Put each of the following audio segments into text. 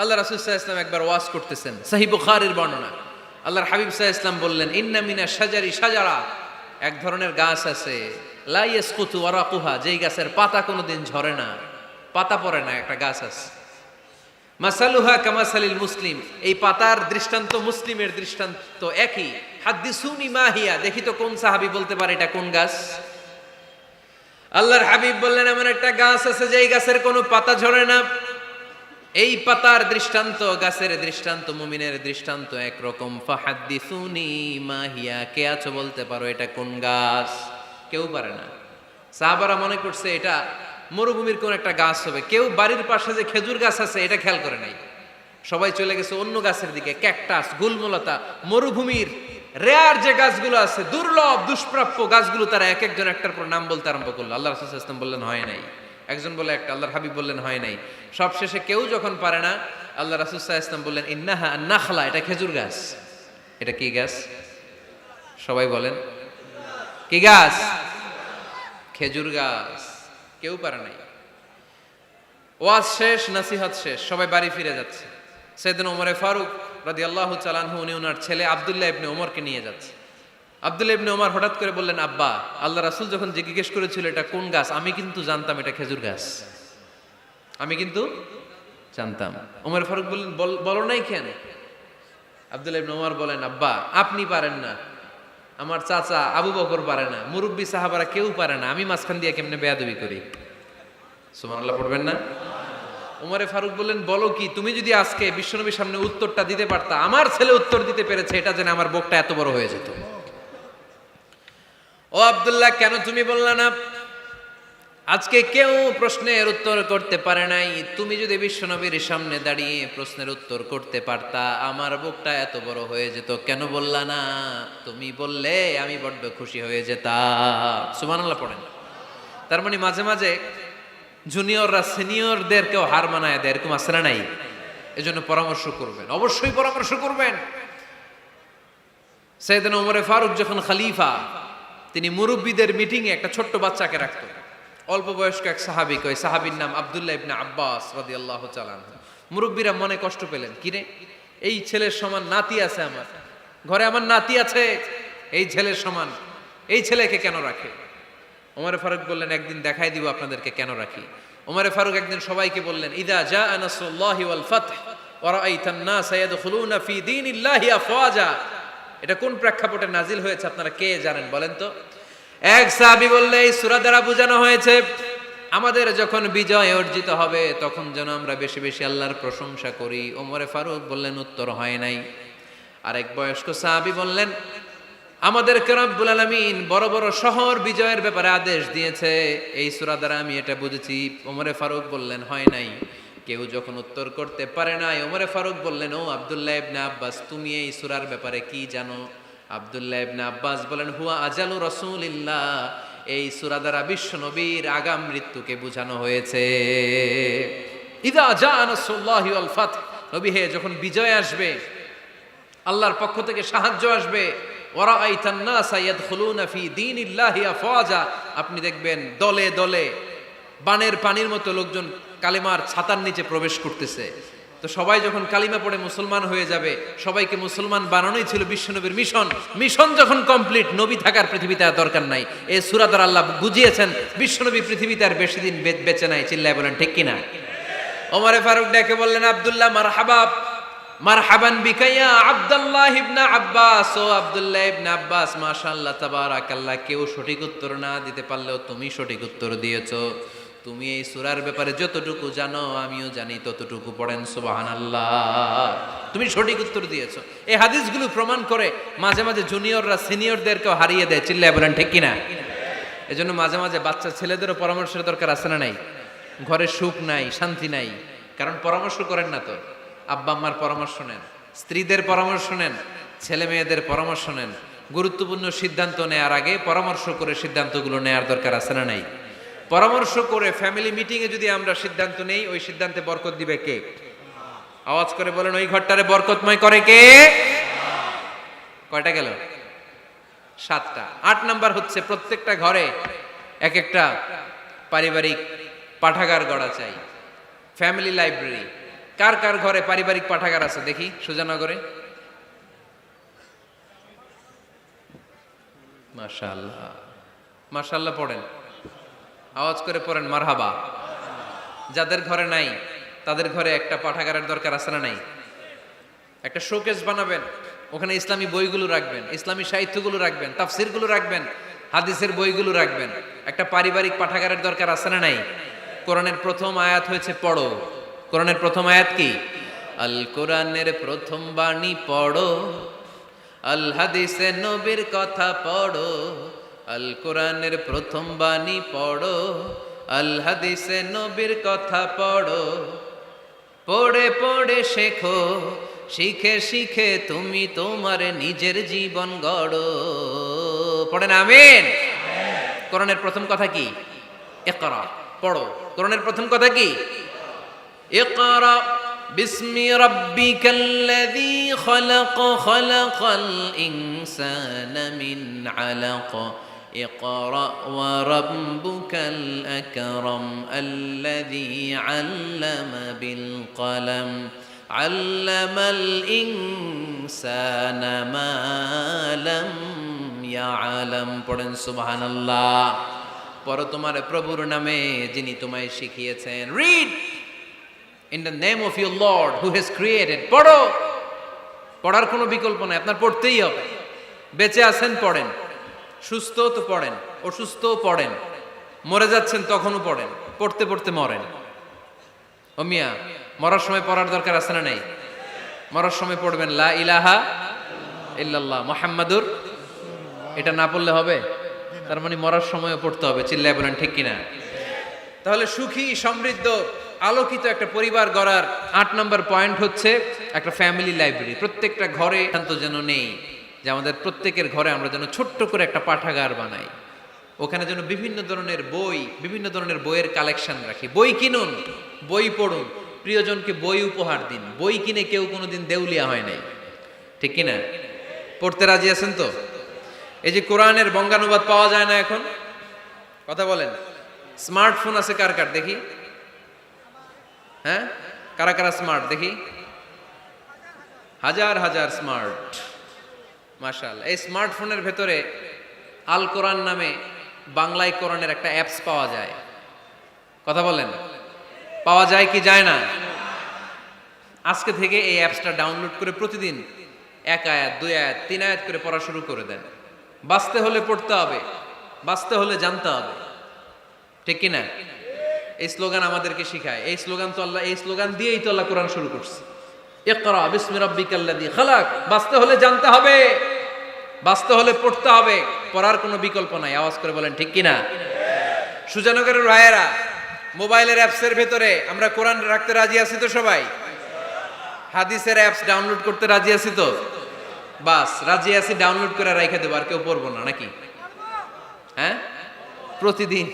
আল্লাহ রাসূল সাল্লাল্লাহু আলাইহি ওয়াসাল্লাম একবার ওয়াজ করতেছেন, সহিহ বুখারীর বর্ণনা। আল্লাহর হাবিব সাল্লাল্লাহু আলাইহি ওয়াসাল্লাম বললেন, ইন্না মিনা শাজারি শাজারা, এক ধরনের গাছ আছে, লা ইয়াসকুতু ওয়ারাকুহা, যেই গাছের পাতা কোনোদিন ঝরে না, পাতা পড়ে না, একটা গাছ আছে। মাসালুহা কামাসালিল মুসলিম, এই পাতার দৃষ্টান্ত মুসলিমের দৃষ্টান্ত একই। হাদ্দিসুনি মাহিয়া, দেখি তো কোন সাহাবী বলতে পারে এটা কোন গাছ। আল্লাহর হাবিব বললেন, এমন একটা গাছ আছে যেই গাছের কোনো পাতা ঝরে না। এই পাতার দৃষ্টান্ত, গাছের দৃষ্টান্ত, মুমিনের দৃষ্টান্ত একরকম। ফাহাদ্দিসুনি মাহিয়া, কে আছো বলতে পারো এটা কোন গাছ? কেউ পারে না। সাহাবারা মনে করছে এটা মরুভূমির কোন একটা গাছ হবে। কেউ বাড়ির পাশে যে খেজুর গাছ আছে এটা খেয়াল করে নাই, সবাই চলে গেছে অন্য গাছের দিকে। ক্যাকটাস, গুলমলতা, মরুভূমির রেয়ার যে গাছগুলো আছে, দুর্লভ দুষ্প্রাপ্য গাছগুলো, তারা এক একজন একটার পর নাম বলতে আরম্ভ করলো। আল্লাহ রাসূল সাল্লাল্লাহু আলাইহি ওয়াসাল্লাম বললেন হয় নাই, একজন বলে একটা, আল্লাহর হাবিব বললেন হয় নাই। সব শেষে কেউ যখন পারে না, আল্লাহ রাসূল সাল্লাল্লাহু আলাইহি ওয়াসাল্লাম বললেন, ইন্নাহা আন-নাখলা, এটা খেজুর গাছ। এটা কি গাছ? সবাই বলেন, কি গাছ? খেজুর গাছ। কেউ পারে নাই। ওয়াজ শেষ, নসিহত শেষ, সবাই বাড়ি ফিরে যাচ্ছে। সাইয়েদনা ওমর ফারুক রাদিয়াল্লাহু তাআলা আনহু, উনি ওনার ছেলে আব্দুল্লাহ ইবনে ওমরকে নিয়ে যাচ্ছে। আব্দুল্লাহ ইবনে ওমর হঠাৎ করে বললেন, আব্বা, আল্লাহ রাসূল যখন জিজ্ঞেস করেছিল এটা কোন গাছ, আমি কিন্তু জানতাম এটা খেজুর গাছ, আমি কিন্তু জানতাম। ওমর ফারুক বললেন, বলো নাই কেন? আব্দুল্লাহ ইবনে ওমর বলেন, আব্বা, আপনি পারেন না, আমার চাচা আবু বকর পারে না, মুরব্বী সাহাবারা কেউ পারে না, আমি মাঝখান দিয়ে কেমনে বেয়াদবি করি? সুবহানাল্লাহ পড়বেন না? ওমরে ফারুক বললেন, বলো কি? তুমি যদি আজকে বিশ্বনবীর সামনে উত্তরটা দিতে পারতা, আমার ছেলে উত্তর দিতে পেরেছে, এটা জেনে আমার বুকটা এত বড় হয়ে যেত। ও আব্দুল্লাহ, কেন তুমি বললা না? আজকে কেউ প্রশ্নের উত্তর করতে পারে নাই, তুমি যদি বিশ্বনবীর সামনে দাঁড়িয়ে প্রশ্নের উত্তর করতে পারতা, আমার বুকটা এত বড় হয়ে যেত। কেন বললা না? তুমি বললে আমি বড্ড খুশি হয়ে যেতাম। সুবহানাল্লাহ পড়েন। তার মানে মাঝে মাঝে জুনিয়ররা সিনিয়রদেরকেও হার মানায় দেয়, এরকম আছে না নাই? এজন্য পরামর্শ করবেন, অবশ্যই পরামর্শ করবেন। সাইয়েদনা ওমর ফারুক যখন খলিফা, তিনি মুরব্বীদের মিটিংয়ে একটা ছোট্ট বাচ্চাকে রাখতো, অল্প বয়স্ক এক সাহাবী, ওই সাহাবীর নাম আব্দুল্লাহ ইবনে আব্বাস রাদিয়াল্লাহু তাআলা আনহু। মুরব্বীরা মনে কষ্ট পেলেন, কিরে, এই ছেলের সমান নাতি আছে আমার ঘরে, আমার নাতি আছে, এই ছেলের সমান এই ছেলেকে কেন রাখে? ওমর ফারুক বললেন, একদিন দেখাই দিব আপনাদেরকে কেন রাখি। ওমর ফারুক একদিন সবাইকে বললেন, ইদা জাআ নাসরুল্লাহি ওয়াল ফাতহ ওয়া রাআইতান নাস ইয়াদখুলুনা ফি দীনিল্লাহি আফওয়াজা। এটা কোন প্রেক্ষাপটে নাজিল হয়েছে আপনারা কে জানেন বলেন তো? এক সাহাবী বললে, এই সূরা দ্বারা বোঝানো হয়েছে আমাদের যখন বিজয় অর্জিত হবে তখন যেন আমরা বেশি বেশি আল্লাহর প্রশংসা করি। ওমর ফারুক বললেন, উত্তর হয় নাই। আরেক বয়স্ক সাহাবী বললেন, আমাদেরকে রব্বুল আলামিন বড় বড় শহর বিজয়ের ব্যাপারে আদেশ দিয়েছে, এই সূরা দ্বারা আমি এটা বুঝেছি। ওমরে ফারুক বললেন, হয় নাই। কেউ যখন উত্তর করতে পারে নাই, ওমরে ফারুক বললেন, ও আব্দুল্লাহ ইবনে আব্বাস, তুমি এই সূরার ব্যাপারে কি জানো? আব্দুল্লাহ ইবনে আব্বাস বলেন, হুয়া আজালু রাসূলিল্লাহ, এই সূরা দ্বারা বিশ্ব নবীর আগাম মৃত্যুকে বোঝানো হয়েছে। ইদা জাআ নাসরুল্লাহি ওয়াল ফাতহ, নবী হে, যখন বিজয় আসবে, আল্লাহর পক্ষ থেকে সাহায্য আসবে, ওয়ারাআইতান নাস ইয়াদখুলুনা ফি দীনিল্লাহি আফওয়াজা, আপনি দেখবেন দলে দলে বানের পানির মতো লোকজন কালিমার ছাতার নিচে প্রবেশ করতেছে। তো সবাই যখন কালিমা পড়ে মুসলমান হয়ে যাবে, সবাইকে মুসলমান বানানোই ছিল বিশ্বনবীর মিশন। মিশন যখন কমপ্লিট, নবী থাকার পৃথিবীতে আর দরকার নাই। এই সূরা দ্বারা আল্লাহ বুঝিয়েছেন বিশ্বনবী পৃথিবীতে আর বেশি দিন বেঁচে নাই। চিল্লায় বলেন ঠিক কিনা? ওমর ফারুক ডেকে বললেন, আব্দুল্লাহ, মারহাবা, মারহাবান বিকা ইয়া আব্দুল্লাহ ইবনে আব্বাস। ও আব্দুল্লাহ ইবনে আব্বাস, মাশাআল্লাহ তাবারাকাল্লাহ, কেউ সঠিক উত্তর না দিতে পারলেও তুমি সঠিক উত্তর দিয়েছো। তুমি এই সূরার ব্যাপারে যতটুকু জানো আমিও জানি ততটুকু, পড়েন সুবহানাল্লাহ। তুমি সঠিক উত্তর দিয়েছো। এই হাদিসগুলো প্রমাণ করে মাঝে মাঝে জুনিয়ররা সিনিয়রদেরকেও হারিয়ে দেয়। চিল্লায় বলেন ঠিক কিনা? এজন্য মাঝে মাঝে বাচ্চা ছেলেদেরও পরামর্শের দরকার আছে না নাই? ঘরে সুখ নাই, শান্তি নাই, কারণ পরামর্শ করেন না তো। আব্বা আম্মার পরামর্শ নেন, স্ত্রীদের পরামর্শ নেন, ছেলে মেয়েদের পরামর্শ নেন। গুরুত্বপূর্ণ সিদ্ধান্ত নেওয়ার আগে পরামর্শ করে সিদ্ধান্তগুলো নেওয়ার দরকার আছে না নাই? পরামর্শ করে ফ্যামিলি মিটিংয়ে যদি আমরা সিদ্ধান্ত নেই, ওই সিদ্ধান্তে বরকত দিবে কে? আওয়াজ করে বলেন, ওই ঘরটারে বরকতময় করে কে? কয়টা গেল? 7টা। 8 নাম্বার হচ্ছে, প্রত্যেকটা ঘরে এক একটা পারিবারিক পাঠাগার গড়া চাই, ফ্যামিলি লাইব্রেরি। কার কার ঘরে পারিবারিক পাঠাগার আছে দেখি সুজানগরে? মাশাআল্লাহ, মাশাআল্লাহ পড়েন, আওয়াজ করে পড়েন মারহাবা। যাদের ঘরে নাই তাদের ঘরে একটা পাঠাগারের দরকার আছে না নাই? একটা শোকেস বানাবেন, ওখানে ইসলামী বইগুলো রাখবেন, ইসলামী সাহিত্যগুলো রাখবেন, তাফসিরগুলো রাখবেন, হাদিসের বইগুলো রাখবেন। একটা পারিবারিক পাঠাগারের দরকার আছে না নাই? কোরআনের প্রথম আয়াত হয়েছে পড়ো। কোরআনের প্রথম আয়াত কি? আল কোরআনের প্রথম বাণী পড়ো, আল হাদিসে নবীর কথা পড়ো। আল কোরআনের প্রথম বাণী পড়ো, আল হাদিসে নবীর কথা পড়ো। পড়ে পড়ে শেখো, শিখে শিখে তুমি তোমার নিজের জীবন গড়ো। পড়েন আমিন। কোরআনের প্রথম কথা কি? ইকরা, পড়ো। কোরআনের প্রথম কথা কি? ইকরা বিসমি রাব্বিকাল্লাযী খালাক, খালাকাল ইনসানা মিন আলাক। ইকরা ওয়া রাব্বুকাল আকরাম আল্লাযী আল্লামা বিল কলম আল্লামাল ইনসানা মা লাম ইয়ালাম। পড়েন সুবহানাল্লাহ। পড়ো তোমার প্রভুর নামে যিনি তোমায় শিখিয়েছেন। Read in the name of your Lord who has created. পড়ো, পড়ার কোনো বিকল্প নাই, আপনার পড়তেই হবে। বেঁচে আছেন পড়েন, সুস্থ তো পড়েন, অসুস্থ পড়েন, মরে যাচ্ছেন তখনও পড়েন, পড়তে পড়তে মরেন। ও মিয়া, মরার সময় পড়ার দরকার আছে না নাই? মরার সময় পড়বেন লা ইলাহা ইল্লাল্লাহ মুহাম্মাদুর। এটা না পড়লে হবে? তার মানে মরার সময়ও পড়তে হবে। চিল্লায় বলেন ঠিক কিনা? তাহলে সুখী, সমৃদ্ধ, আলোকিত একটা পরিবার গড়ার 8 নম্বর পয়েন্ট হচ্ছে একটা ফ্যামিলি লাইব্রেরি। প্রত্যেকটা ঘরে শান্ত যেন নেই, যে আমাদের প্রত্যেকের ঘরে আমরা যেন ছোট্ট করে একটা পাঠাগার বানাই। ওখানে যেন বিভিন্ন ধরনের বই, বিভিন্ন ধরনের বইয়ের কালেকশন রাখি। বই কিনুন, বই পড়ুন, প্রিয়জনকে বই উপহার দিন। বই কিনে কেউ কোনোদিন দেউলিয়া হয় নাই, ঠিক কিনা? পড়তে রাজি আছেন তো? এই যে কোরআনের বঙ্গানুবাদ পাওয়া যায় না এখন, কথা বলেন। স্মার্টফোন আছে কার কার দেখি? হ্যাঁ, কারা কারা স্মার্ট দেখি? হাজার হাজার স্মার্ট, মাশাআল্লাহ। এই স্মার্টফোনের ভেতরে আল কোরআন নামে বাংলায় কোরআনের একটা অ্যাপস পাওয়া যায়। কথা বলেন, পাওয়া যায় কি যায় না? আজকে থেকে এই অ্যাপসটা ডাউনলোড করে প্রতিদিন 1 আয়াত 2 আয়াত 3 আয়াত করে পড়া শুরু করে দেন। বাঁচতে হলে পড়তে হবে, বাঁচতে হলে জানতে হবে, ঠিক কিনা? এই স্লোগান আমাদেরকে শিখায়। এই স্লোগান তো আল্লাহ, এই স্লোগান দিয়েই তো আল্লাহ কোরআন শুরু করছে। ইকরা বিসমি রাব্বিকাল্লাযী খালাক। বাঁচতে হলে জানতে হবে, বাঁচতে হলে পড়তে হবে, পড়ার কোনো বিকল্প নাই। আওয়াজ করে বলেন ঠিক কিনা? সুজানগরের রায়েরা, মোবাইলের অ্যাপসের ভেতরে আমরা কোরআন রাখতে রাজি আছি তো সবাই? হাদিসের অ্যাপস ডাউনলোড করতে রাজি আছি তো? বাস রাজি আছি, ডাউনলোড করে রাইখা দেবো, আর কেউ পড়বো না নাকি? হ্যাঁ, প্রতিদিন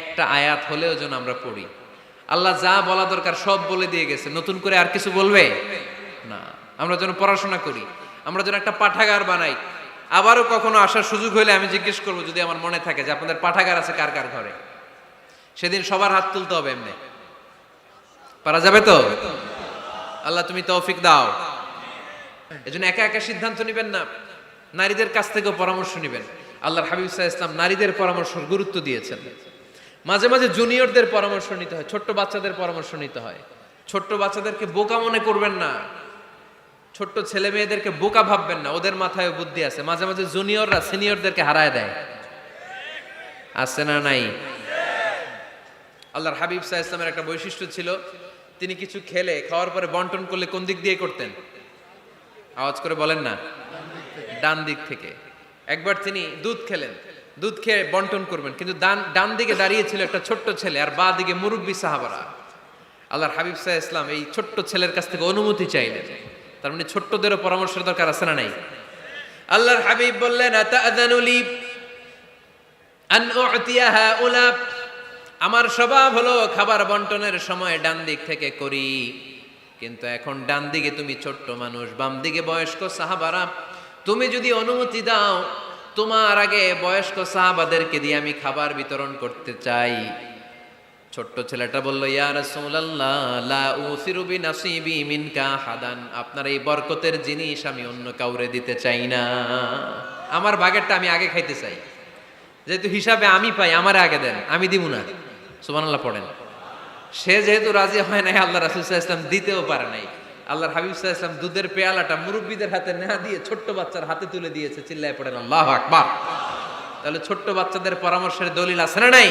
একটা আয়াত হলেও যেন আমরা পড়ি। আল্লাহ যা বলা দরকার সব বলে দিয়ে গেছে, নতুন করে আর কিছু বলবে না। আমরা যেন পড়াশোনা করি, আমরা যেন একটা পাঠাগার বানাই। আবারও কখনো আসার সুযোগ হলে আমি জিজ্ঞেস করবো, যদি আমার মনে থাকে, যে আপনাদের পাঠাগার আছে কার কার ঘরে। সেদিন সবার হাত তুলতে হবে। এমনি পারা যাবে তো? আল্লাহ তুমি তৌফিক দাও। এজন্য একা একা সিদ্ধান্ত নেবেন না, নারীদের কাছ থেকেও পরামর্শ নেবেন। আল্লাহর হাবিব সাল্লাল্লাহু আলাইহি ওয়াসাল্লাম নারীদের পরামর্শের গুরুত্ব দিয়েছেন। মাঝে মাঝে জুনিয়রদের পরামর্শ নিতে হয়, ছোট্ট বাচ্চাদের পরামর্শ নিতে হয়। ছোট্ট বাচ্চাদেরকে বোকা মনে করবেন না, ছোট্ট ছেলে মেয়েদেরকে বোকা ভাববেন না, ওদের মাথায় বুদ্ধি আছে। মাঝে মাঝে জুনিয়ররা সিনিয়রদেরকে হারায় দেয়, আছে না নাই? আল্লাহর হাবিব সাল্লাল্লাহু আলাইহি ওয়াসাল্লামের একটা বৈশিষ্ট্য ছিল, তিনি কিছু খেলে খাওয়ার পরে বন্টন করলে কোন দিক দিয়ে করতেন? আওয়াজ করে বলেন না। ডান দিক থেকে। একবার তিনি দুধ খেলেন, দুধ খেয়ে বন্টন করবেন, কিন্তু ডান দিকে দাঁড়িয়ে ছিল একটা ছোট্ট ছেলে, আর বাঁ দিকে মুরব্বী সাহাবারা। আল্লাহর হাবিব সাল্লাল্লাহু আলাইহি ওয়াসাল্লাম এই ছোট্ট ছেলের কাছ থেকে অনুমতি চাইলেন। তার মানে ছোট্টদেরও পরামর্শের দরকার আছে না নাই? আল্লাহর হাবিব বললেন, আতাআযানু লি আন উ'তিয়া হাউলা। আমার স্বভাব হলো খাবার বন্টনের সময় ডান দিক থেকে করি, কিন্তু এখন ডান দিকে তুমি ছোট্ট মানুষ, বাম দিকে বয়স্ক সাহাবারা, তুমি যদি অনুমতি দাও, তোমার আগে বয়স্ক সাহাবাদেরকে দিয়ে আমি খাবার বিতরণ করতে চাই। ছোট্ট ছেলেটা বলল, ইয়া রাসূলুল্লাহ লা উসিরু বিনাসিবি মিনকা হাদান, আপনার এই বরকতের জিনিস আমি অন্য কাউরে দিতে চাই না, আমার ভাগেরটা আমি আগে খাইতে চাই, যেহেতু হিসাবে আমি পাই আমারে আগে দেন, আমি দিব না। সুবহানাল্লাহ পড়েন। সে যেহেতু রাজি হয় নাই, আল্লাহ রাসূল সাল্লাল্লাহু আলাইহি ওয়াসাল্লাম দিতেও পারে নাই। আল্লাহর হাবিব সাল্লাল্লাহু আলাইহি ওয়াসাল্লাম দুধের পেয়ালাটা মুরব্বিদের হাতে না দিয়ে ছোট্ট বাচ্চার হাতে তুলে দিয়েছে। চিল্লায় পড়েন আল্লাহু আকবার। তাহলে ছোট্ট বাচ্চাদের পরামর্শের দলিল আছে না নাই?